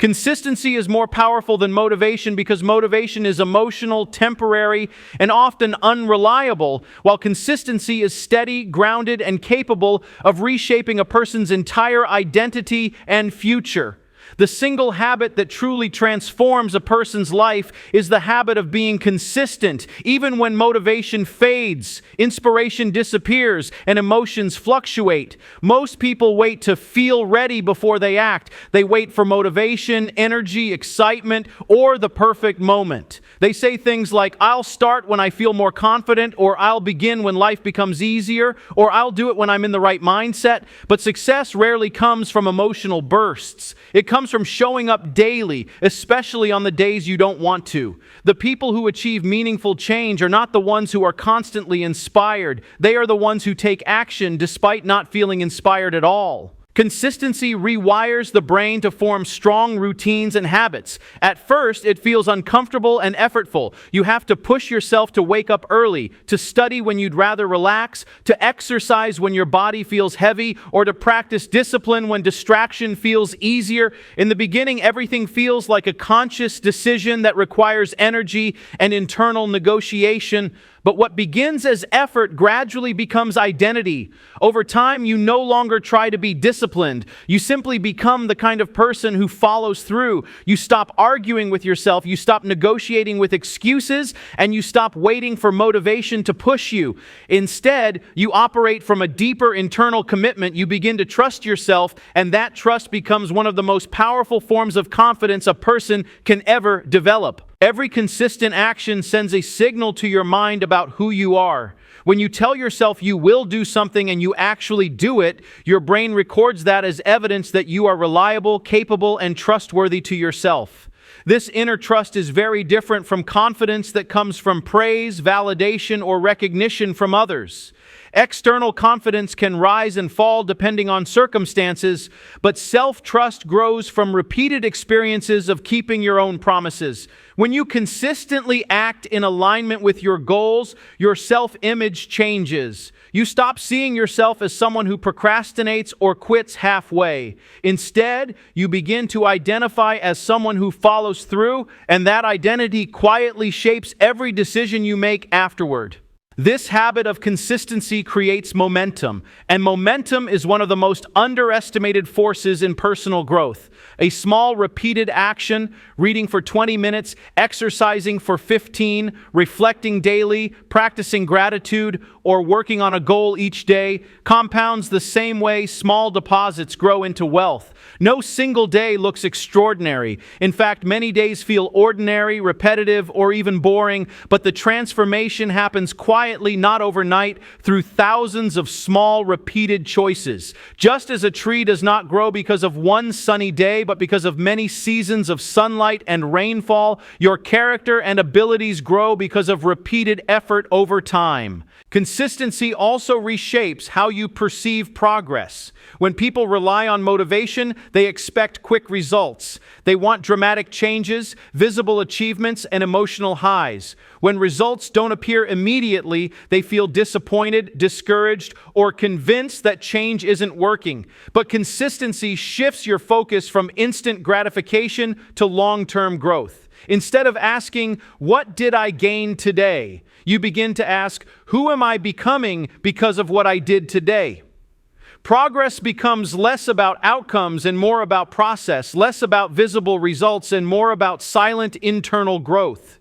Consistency is more powerful than motivation because motivation is emotional, temporary, and often unreliable, while consistency is steady, grounded, and capable of reshaping a person's entire identity and future. The single habit that truly transforms a person's life is the habit of being consistent, even when motivation fades, inspiration disappears, and emotions fluctuate. Most people wait to feel ready before they act. They wait for motivation, energy, excitement, or the perfect moment. They say things like, "I'll start when I feel more confident," or "I'll begin when life becomes easier," or "I'll do it when I'm in the right mindset." But success rarely comes from emotional bursts. It comes from showing up daily, especially on the days you don't want to. The people who achieve meaningful change are not the ones who are constantly inspired. They are the ones who take action despite not feeling inspired at all. Consistency rewires the brain to form strong routines and habits. At first, it feels uncomfortable and effortful. You have to push yourself to wake up early, to study when you'd rather relax, to exercise when your body feels heavy, or to practice discipline when distraction feels easier. In the beginning, everything feels like a conscious decision that requires energy and internal negotiation. But what begins as effort gradually becomes identity. Over time, you no longer try to be disciplined. You simply become the kind of person who follows through. You stop arguing with yourself, you stop negotiating with excuses, and you stop waiting for motivation to push you. Instead, you operate from a deeper internal commitment. You begin to trust yourself, and that trust becomes one of the most powerful forms of confidence a person can ever develop. Every consistent action sends a signal to your mind about who you are. When you tell yourself you will do something and you actually do it, your brain records that as evidence that you are reliable, capable, and trustworthy to yourself. This inner trust is very different from confidence that comes from praise, validation, or recognition from others. External confidence can rise and fall depending on circumstances, but self-trust grows from repeated experiences of keeping your own promises. When you consistently act in alignment with your goals, your self-image changes. You stop seeing yourself as someone who procrastinates or quits halfway. Instead, you begin to identify as someone who follows through, and that identity quietly shapes every decision you make afterward. This habit of consistency creates momentum, and momentum is one of the most underestimated forces in personal growth. A small repeated action, reading for 20 minutes, exercising for 15, reflecting daily, practicing gratitude, or working on a goal each day, compounds the same way small deposits grow into wealth. No single day looks extraordinary. In fact, many days feel ordinary, repetitive, or even boring, but the transformation happens quietly, not overnight, through thousands of small, repeated choices. Just as a tree does not grow because of one sunny day, but because of many seasons of sunlight and rainfall, your character and abilities grow because of repeated effort over time. Consistency also reshapes how you perceive progress. When people rely on motivation, they expect quick results. They want dramatic changes, visible achievements, and emotional highs. When results don't appear immediately, they feel disappointed, discouraged, or convinced that change isn't working. But consistency shifts your focus from instant gratification to long-term growth. Instead of asking, "What did I gain today?" you begin to ask, "Who am I becoming because of what I did today?" Progress becomes less about outcomes and more about process, less about visible results and more about silent internal growth.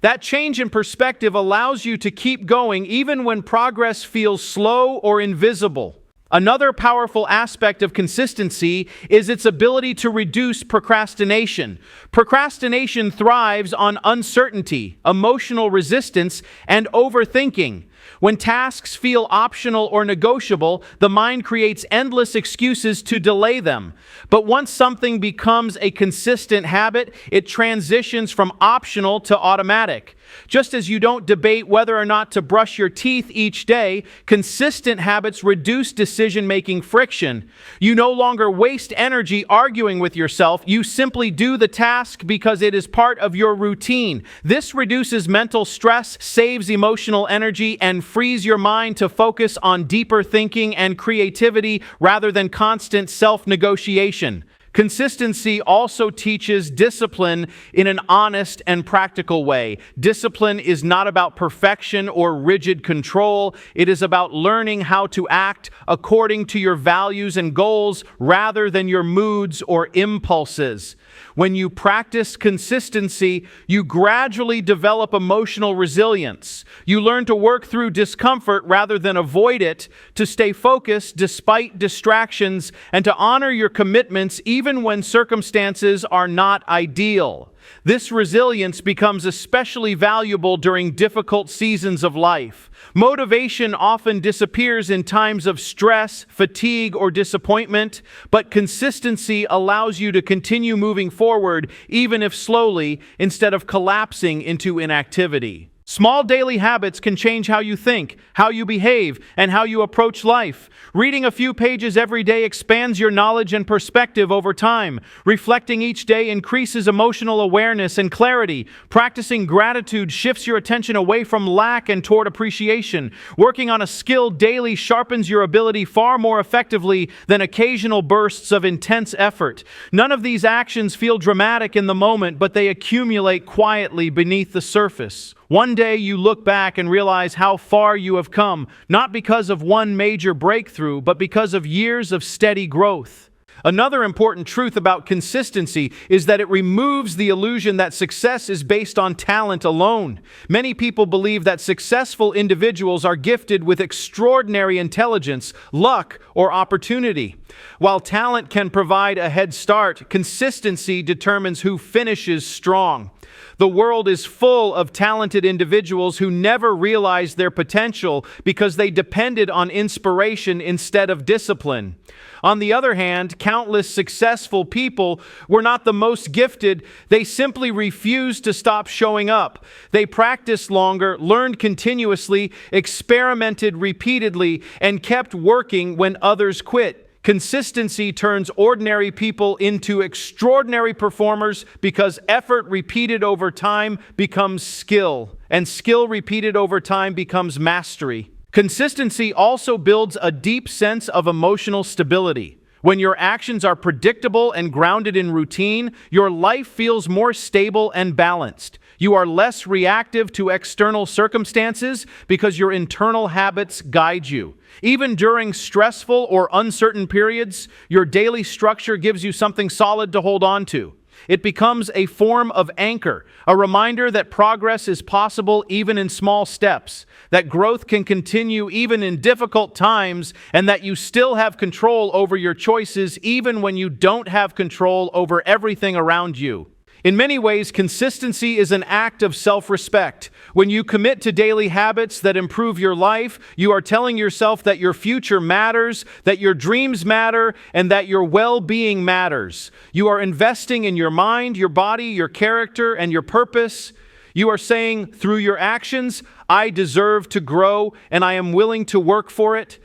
That change in perspective allows you to keep going even when progress feels slow or invisible. Another powerful aspect of consistency is its ability to reduce procrastination. Procrastination thrives on uncertainty, emotional resistance, and overthinking. When tasks feel optional or negotiable, the mind creates endless excuses to delay them. But once something becomes a consistent habit, it transitions from optional to automatic. Just as you don't debate whether or not to brush your teeth each day, consistent habits reduce decision-making friction. You no longer waste energy arguing with yourself. You simply do the task because it is part of your routine. This reduces mental stress, saves emotional energy, and frees your mind to focus on deeper thinking and creativity rather than constant self-negotiation. Consistency also teaches discipline in an honest and practical way. Discipline is not about perfection or rigid control. It is about learning how to act according to your values and goals rather than your moods or impulses. When you practice consistency, you gradually develop emotional resilience. You learn to work through discomfort rather than avoid it, to stay focused despite distractions, and to honor your commitments even when circumstances are not ideal. This resilience becomes especially valuable during difficult seasons of life. Motivation often disappears in times of stress, fatigue, or disappointment, but consistency allows you to continue moving forward, even if slowly, instead of collapsing into inactivity. Small daily habits can change how you think, how you behave, and how you approach life. Reading a few pages every day expands your knowledge and perspective over time. Reflecting each day increases emotional awareness and clarity. Practicing gratitude shifts your attention away from lack and toward appreciation. Working on a skill daily sharpens your ability far more effectively than occasional bursts of intense effort. None of these actions feel dramatic in the moment, but they accumulate quietly beneath the surface. One day you look back and realize how far you have come, not because of one major breakthrough, but because of years of steady growth. Another important truth about consistency is that it removes the illusion that success is based on talent alone. Many people believe that successful individuals are gifted with extraordinary intelligence, luck, or opportunity. While talent can provide a head start, consistency determines who finishes strong. The world is full of talented individuals who never realized their potential because they depended on inspiration instead of discipline. On the other hand, countless successful people were not the most gifted. They simply refused to stop showing up. They practiced longer, learned continuously, experimented repeatedly, and kept working when others quit. Consistency turns ordinary people into extraordinary performers because effort repeated over time becomes skill, and skill repeated over time becomes mastery. Consistency also builds a deep sense of emotional stability. When your actions are predictable and grounded in routine, your life feels more stable and balanced. You are less reactive to external circumstances because your internal habits guide you. Even during stressful or uncertain periods, your daily structure gives you something solid to hold on to. It becomes a form of anchor, a reminder that progress is possible even in small steps, that growth can continue even in difficult times, and that you still have control over your choices even when you don't have control over everything around you. In many ways, consistency is an act of self-respect. When you commit to daily habits that improve your life, you are telling yourself that your future matters, that your dreams matter, and that your well-being matters. You are investing in your mind, your body, your character, and your purpose. You are saying through your actions, I deserve to grow, and I am willing to work for it.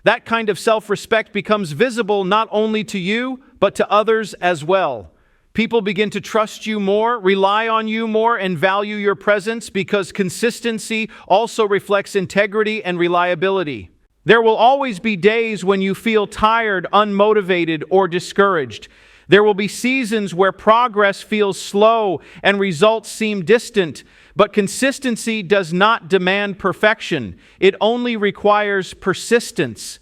That kind of self-respect becomes visible not only to you, but to others as well. People begin to trust you more, rely on you more, and value your presence because consistency also reflects integrity and reliability. There will always be days when you feel tired, unmotivated, or discouraged. There will be seasons where progress feels slow and results seem distant, but consistency does not demand perfection. It only requires persistence.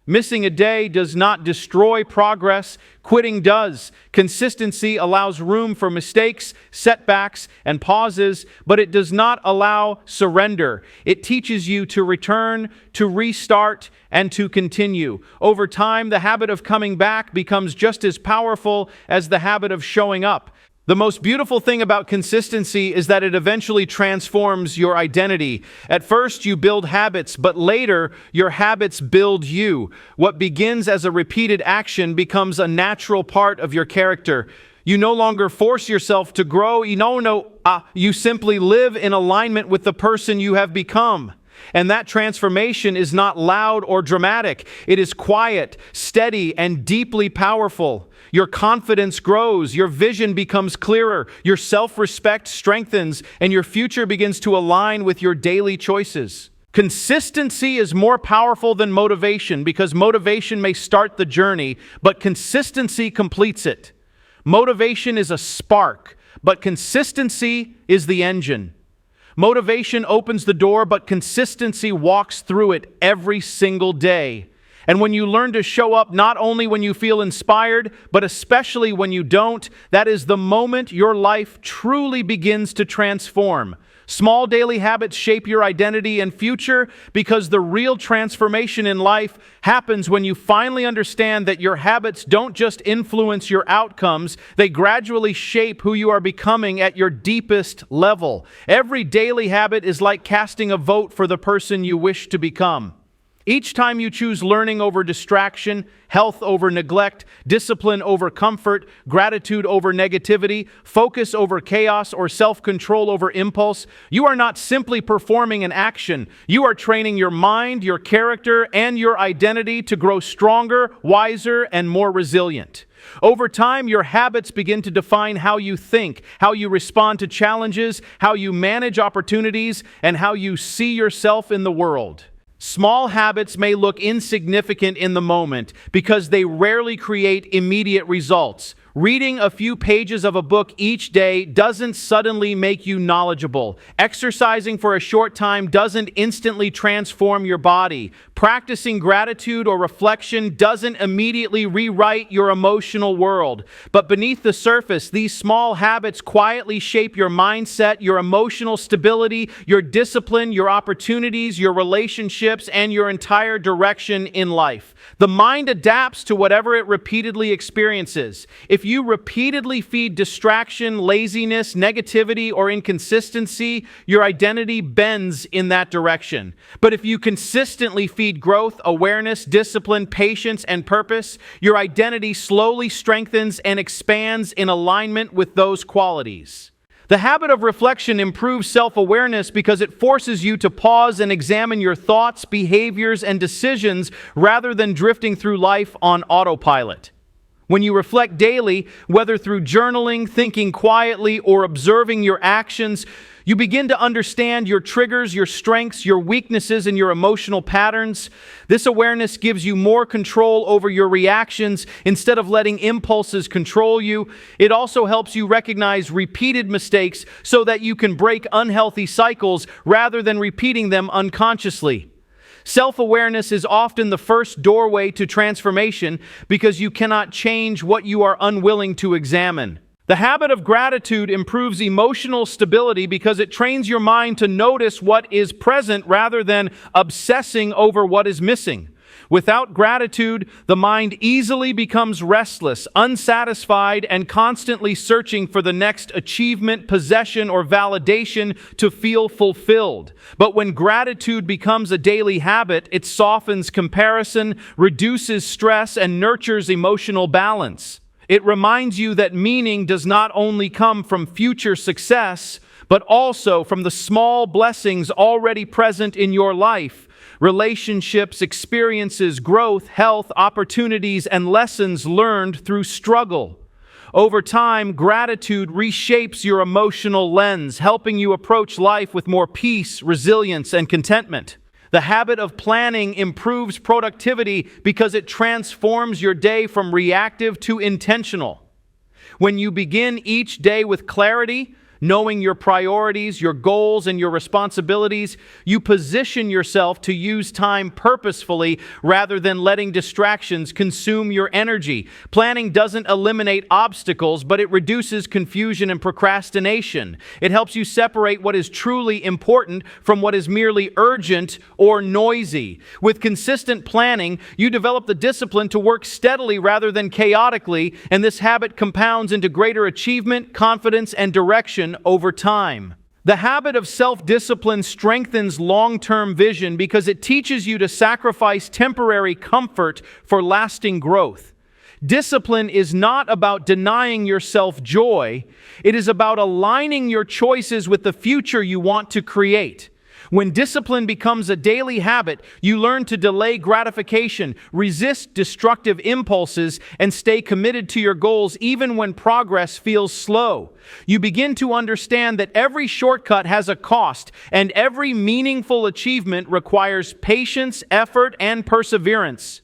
Missing a day does not destroy progress, quitting does. Consistency allows room for mistakes, setbacks, and pauses, but it does not allow surrender. It teaches you to return, to restart, and to continue. Over time, the habit of coming back becomes just as powerful as the habit of showing up. The most beautiful thing about consistency is that it eventually transforms your identity. At first, you build habits, but later, your habits build you. What begins as a repeated action becomes a natural part of your character. You no longer force yourself to grow. You simply live in alignment with the person you have become. And that transformation is not loud or dramatic. It is quiet, steady, and deeply powerful. Your confidence grows, your vision becomes clearer, your self-respect strengthens, and your future begins to align with your daily choices. Consistency is more powerful than motivation because motivation may start the journey, but consistency completes it. Motivation is a spark, but consistency is the engine. Motivation opens the door, but consistency walks through it every single day. And when you learn to show up not only when you feel inspired, but especially when you don't, that is the moment your life truly begins to transform. Small daily habits shape your identity and future because the real transformation in life happens when you finally understand that your habits don't just influence your outcomes, they gradually shape who you are becoming at your deepest level. Every daily habit is like casting a vote for the person you wish to become. Each time you choose learning over distraction, health over neglect, discipline over comfort, gratitude over negativity, focus over chaos, or self-control over impulse, you are not simply performing an action. You are training your mind, your character, and your identity to grow stronger, wiser, and more resilient. Over time, your habits begin to define how you think, how you respond to challenges, how you manage opportunities, and how you see yourself in the world. Small habits may look insignificant in the moment because they rarely create immediate results. Reading a few pages of a book each day doesn't suddenly make you knowledgeable. Exercising for a short time doesn't instantly transform your body. Practicing gratitude or reflection doesn't immediately rewrite your emotional world. But beneath the surface, these small habits quietly shape your mindset, your emotional stability, your discipline, your opportunities, your relationships, and your entire direction in life. The mind adapts to whatever it repeatedly experiences. If you repeatedly feed distraction, laziness, negativity, or inconsistency, your identity bends in that direction. But if you consistently feed growth, awareness, discipline, patience, and purpose, your identity slowly strengthens and expands in alignment with those qualities. The habit of reflection improves self-awareness because it forces you to pause and examine your thoughts, behaviors, and decisions rather than drifting through life on autopilot. When you reflect daily, whether through journaling, thinking quietly, or observing your actions, you begin to understand your triggers, your strengths, your weaknesses, and your emotional patterns. This awareness gives you more control over your reactions instead of letting impulses control you. It also helps you recognize repeated mistakes so that you can break unhealthy cycles rather than repeating them unconsciously. Self-awareness is often the first doorway to transformation because you cannot change what you are unwilling to examine. The habit of gratitude improves emotional stability because it trains your mind to notice what is present rather than obsessing over what is missing. Without gratitude, the mind easily becomes restless, unsatisfied, and constantly searching for the next achievement, possession, or validation to feel fulfilled. But when gratitude becomes a daily habit, it softens comparison, reduces stress, and nurtures emotional balance. It reminds you that meaning does not only come from future success, but also from the small blessings already present in your life. Relationships, experiences, growth, health, opportunities, and lessons learned through struggle. Over time, gratitude reshapes your emotional lens, helping you approach life with more peace, resilience, and contentment. The habit of planning improves productivity because it transforms your day from reactive to intentional. When you begin each day with clarity, knowing your priorities, your goals, and your responsibilities, you position yourself to use time purposefully rather than letting distractions consume your energy. Planning doesn't eliminate obstacles, but it reduces confusion and procrastination. It helps you separate what is truly important from what is merely urgent or noisy. With consistent planning, you develop the discipline to work steadily rather than chaotically, and this habit compounds into greater achievement, confidence, and direction over time. The habit of self-discipline strengthens long-term vision because it teaches you to sacrifice temporary comfort for lasting growth. Discipline is not about denying yourself joy. It is about aligning your choices with the future you want to create. When discipline becomes a daily habit, you learn to delay gratification, resist destructive impulses, and stay committed to your goals even when progress feels slow. You begin to understand that every shortcut has a cost, and every meaningful achievement requires patience, effort, and perseverance.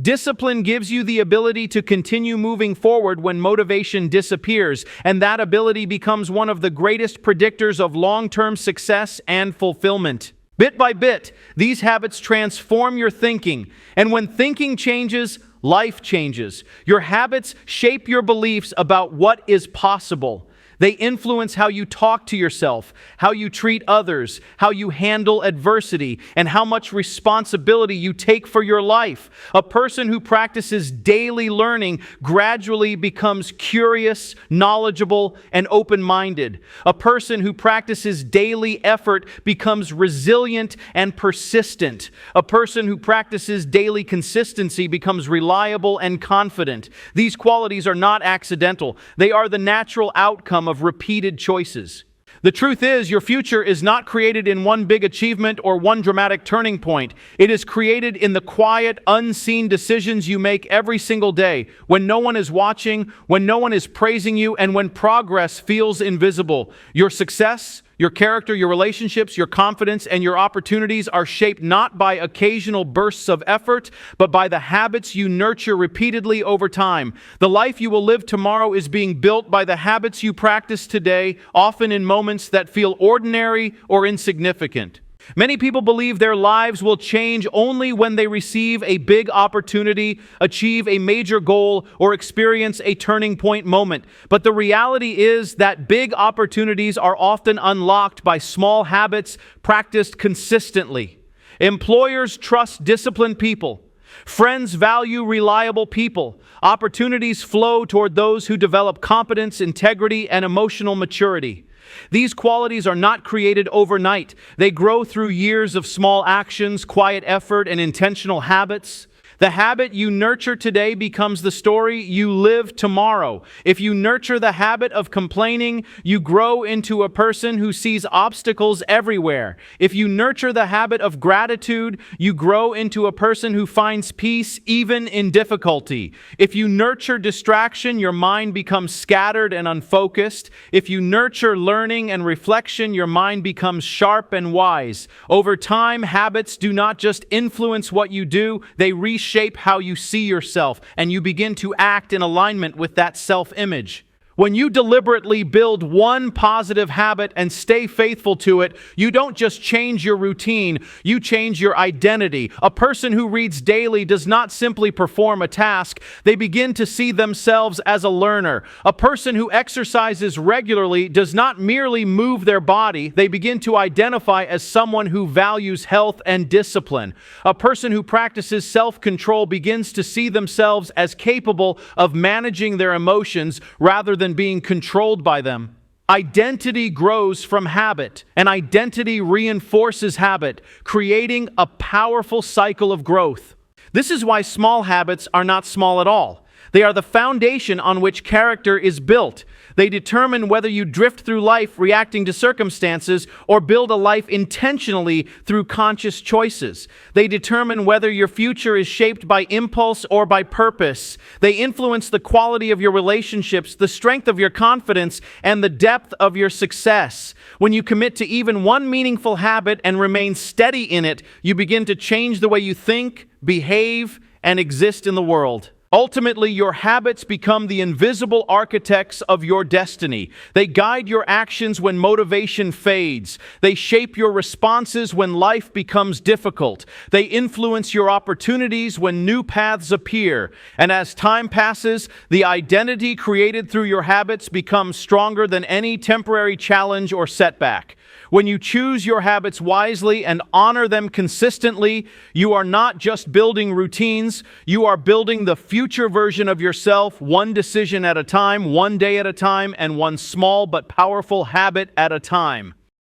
Discipline gives you the ability to continue moving forward when motivation disappears, and that ability becomes one of the greatest predictors of long-term success and fulfillment. Bit by bit, these habits transform your thinking, and when thinking changes, life changes. Your habits shape your beliefs about what is possible. They influence how you talk to yourself, how you treat others, how you handle adversity, and how much responsibility you take for your life. A person who practices daily learning gradually becomes curious, knowledgeable, and open-minded. A person who practices daily effort becomes resilient and persistent. A person who practices daily consistency becomes reliable and confident. These qualities are not accidental. They are the natural outcome of repeated choices. The truth is, your future is not created in one big achievement or one dramatic turning point. It is created in the quiet, unseen decisions you make every single day, when no one is watching, when no one is praising you, and when progress feels invisible. Your success, your character, your relationships, your confidence, and your opportunities are shaped not by occasional bursts of effort, but by the habits you nurture repeatedly over time. The life you will live tomorrow is being built by the habits you practice today, often in moments that feel ordinary or insignificant. Many people believe their lives will change only when they receive a big opportunity, achieve a major goal, or experience a turning point moment. But the reality is that big opportunities are often unlocked by small habits practiced consistently. Employers trust disciplined people. Friends value reliable people. Opportunities flow toward those who develop competence, integrity, and emotional maturity. These qualities are not created overnight. They grow through years of small actions, quiet effort, and intentional habits. The habit you nurture today becomes the story you live tomorrow. If you nurture the habit of complaining, you grow into a person who sees obstacles everywhere. If you nurture the habit of gratitude, you grow into a person who finds peace even in difficulty. If you nurture distraction, your mind becomes scattered and unfocused. If you nurture learning and reflection, your mind becomes sharp and wise. Over time, habits do not just influence what you do, they reshape how you see yourself, and you begin to act in alignment with that self-image. When you deliberately build one positive habit and stay faithful to it, you don't just change your routine, you change your identity. A person who reads daily does not simply perform a task, they begin to see themselves as a learner. A person who exercises regularly does not merely move their body, they begin to identify as someone who values health and discipline. A person who practices self-control begins to see themselves as capable of managing their emotions rather than being controlled by them. Identity grows from habit, and identity reinforces habit, creating a powerful cycle of growth. This is why small habits are not small at all. They are the foundation on which character is built. They determine whether you drift through life reacting to circumstances or build a life intentionally through conscious choices. They determine whether your future is shaped by impulse or by purpose. They influence the quality of your relationships, the strength of your confidence, and the depth of your success. When you commit to even one meaningful habit and remain steady in it, you begin to change the way you think, behave, and exist in the world. Ultimately, your habits become the invisible architects of your destiny. They guide your actions when motivation fades. They shape your responses when life becomes difficult. They influence your opportunities when new paths appear. And as time passes, the identity created through your habits becomes stronger than any temporary challenge or setback. When you choose your habits wisely and honor them consistently, you are not just building routines, you are building the future version of yourself, one decision at a time, one day at a time, and one small but powerful habit at a time.